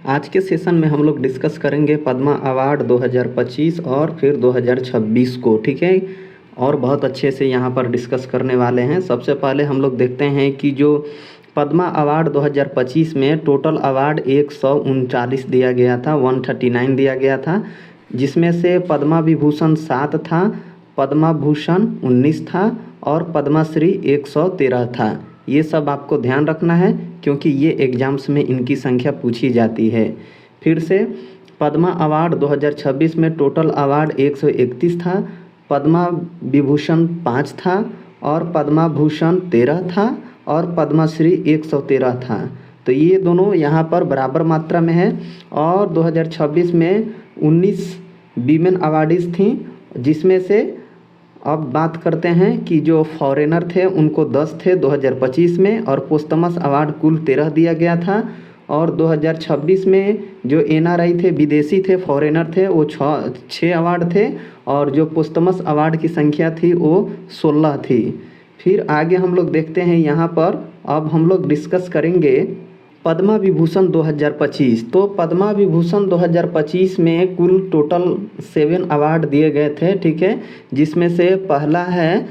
आज के सेशन में हम लोग डिस्कस करेंगे पद्मा अवार्ड 2025 और फिर 2026 को, ठीक है। और बहुत अच्छे से यहाँ पर डिस्कस करने वाले हैं। सबसे पहले हम लोग देखते हैं कि जो पद्मा अवार्ड 2025 में टोटल अवार्ड 139 दिया गया था, 139 दिया गया था, जिसमें से पद्मा विभूषण 7 था, पद्मा भूषण 19 था और पद्माश्री 113 था। ये सब आपको ध्यान रखना है क्योंकि ये एग्ज़ाम्स में इनकी संख्या पूछी जाती है। फिर से पद्मा अवार्ड 2026 में टोटल अवार्ड 131 था, पद्मा विभूषण 5 था और पद्मा भूषण 13 था और पद्माश्री 113 था। तो ये दोनों यहाँ पर बराबर मात्रा में है। और 2026 में 19 वीमेन अवार्डीज़ थीं, जिसमें से अब बात करते हैं कि जो फॉरेनर थे उनको 10 थे 2025 में, और पोस्टमस अवार्ड कुल 13 दिया गया था। और 2026 में जो एनआरआई थे, विदेशी थे, फॉरेनर थे, वो 6 अवार्ड थे और जो पोस्टमस अवार्ड की संख्या थी वो 16 थी। फिर आगे हम लोग देखते हैं यहाँ पर, अब हम लोग डिस्कस करेंगे पद्मा विभूषण 2025। तो पद्मा विभूषण 2025 में कुल टोटल 7 अवार्ड दिए गए थे, ठीक है। जिसमें से पहला है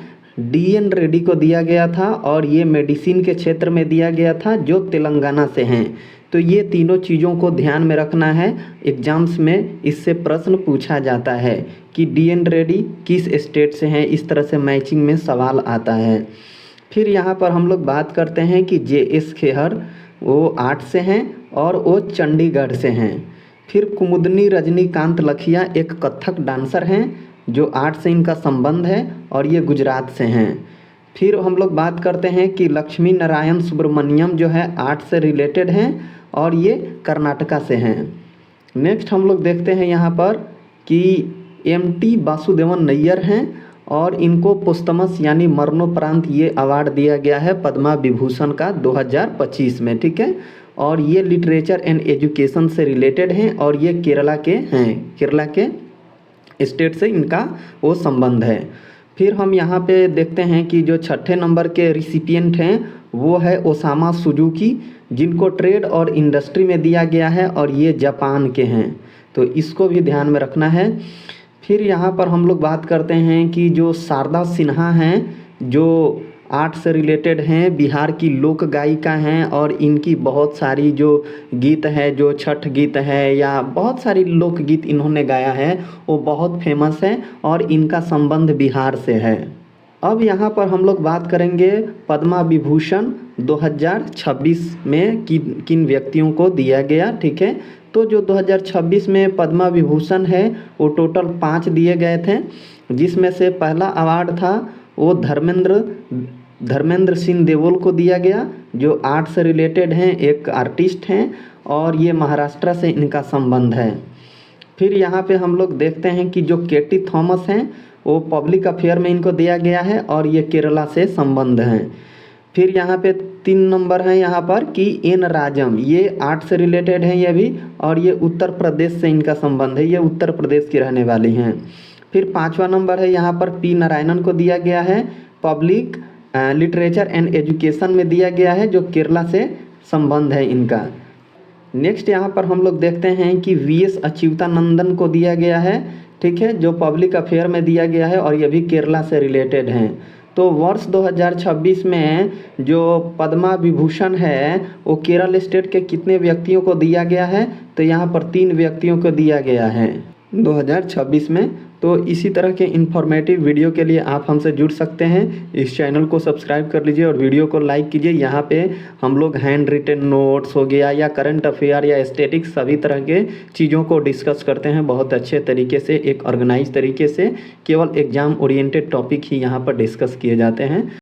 DN रेड्डी को दिया गया था और ये मेडिसिन के क्षेत्र में दिया गया था, जो तेलंगाना से हैं। तो ये तीनों चीज़ों को ध्यान में रखना है, एग्ज़ाम्स में इससे प्रश्न पूछा जाता है कि DN रेड्डी किस स्टेट से हैं, इस तरह से मैचिंग में सवाल आता है। फिर यहाँ पर हम लोग बात करते हैं कि JS खेहर, वो 8 से हैं और वो चंडीगढ़ से हैं। फिर कुमुदनी रजनीकांत लखिया एक कथक डांसर हैं, जो 8 से इनका संबंध है और ये गुजरात से हैं। फिर हम लोग बात करते हैं कि लक्ष्मी नारायण सुब्रमण्यम जो है 8 से रिलेटेड हैं और ये कर्नाटका से हैं। नेक्स्ट हम लोग देखते हैं यहाँ पर कि MT वासुदेवन नैयर हैं और इनको पोस्टमस यानी मरणोपरांत ये अवार्ड दिया गया है पद्मा विभूषण का 2025 में, ठीक है। और ये लिटरेचर एंड एजुकेशन से रिलेटेड हैं और ये केरला के हैं, केरला के स्टेट से इनका वो संबंध है। फिर हम यहाँ पे देखते हैं कि जो 6ठे नंबर के रिसिपिएंट हैं वो है ओसामा सुजुकी, जिनको ट्रेड और इंडस्ट्री में दिया गया है और ये जापान के हैं, तो इसको भी ध्यान में रखना है। फिर यहाँ पर हम लोग बात करते हैं कि जो शारदा सिन्हा हैं, जो 8 से रिलेटेड हैं, बिहार की लोक गायिका हैं और इनकी बहुत सारी जो गीत है, जो छठ गीत है या बहुत सारी लोकगीत इन्होंने गाया है, वो बहुत फेमस है और इनका संबंध बिहार से है। अब यहाँ पर हम लोग बात करेंगे पद्मा विभूषण 2026 में किन व्यक्तियों को दिया गया, ठीक है। तो जो 2026 में पद्मा विभूषण है वो टोटल 5 दिए गए थे, जिसमें से पहला अवार्ड था वो धर्मेंद्र सिंह देवल को दिया गया, जो 8 से रिलेटेड हैं, एक आर्टिस्ट हैं और ये महाराष्ट्र से इनका संबंध है। फिर यहाँ पे हम लोग देखते हैं कि जो केटी थॉमस हैं वो पब्लिक अफेयर में इनको दिया गया है और ये केरला से संबंध हैं। फिर यहाँ पे 3 नंबर हैं यहाँ पर कि N राजम, ये 8 से रिलेटेड हैं ये भी, और ये उत्तर प्रदेश से इनका संबंध है, ये उत्तर प्रदेश की रहने वाली हैं। फिर 5वां नंबर है यहाँ पर P नारायणन को दिया गया है, पब्लिक लिटरेचर एंड एजुकेशन में दिया गया है, जो केरला से संबंध है इनका। नेक्स्ट यहाँ पर हम लोग देखते हैं कि VS अच्युतानंदन को दिया गया है, ठीक है, जो पब्लिक अफेयर में दिया गया है और ये भी केरला से रिलेटेड हैं। तो वर्ष 2026 में जो पद्मा विभूषण है वो केरल स्टेट के कितने व्यक्तियों को दिया गया है, तो यहाँ पर 3 व्यक्तियों को दिया गया है 2026 में। तो इसी तरह के इन्फॉर्मेटिव वीडियो के लिए आप हमसे जुड़ सकते हैं। इस चैनल को सब्सक्राइब कर लीजिए और वीडियो को लाइक कीजिए। यहाँ पे हम लोग हैंड रिटन नोट्स हो गया या करंट अफेयर या स्टैटिक्स सभी तरह के चीज़ों को डिस्कस करते हैं बहुत अच्छे तरीके से, एक ऑर्गेनाइज तरीके से। केवल एग्ज़ाम ओरिएंटेड टॉपिक ही यहाँ पर डिस्कस किए जाते हैं।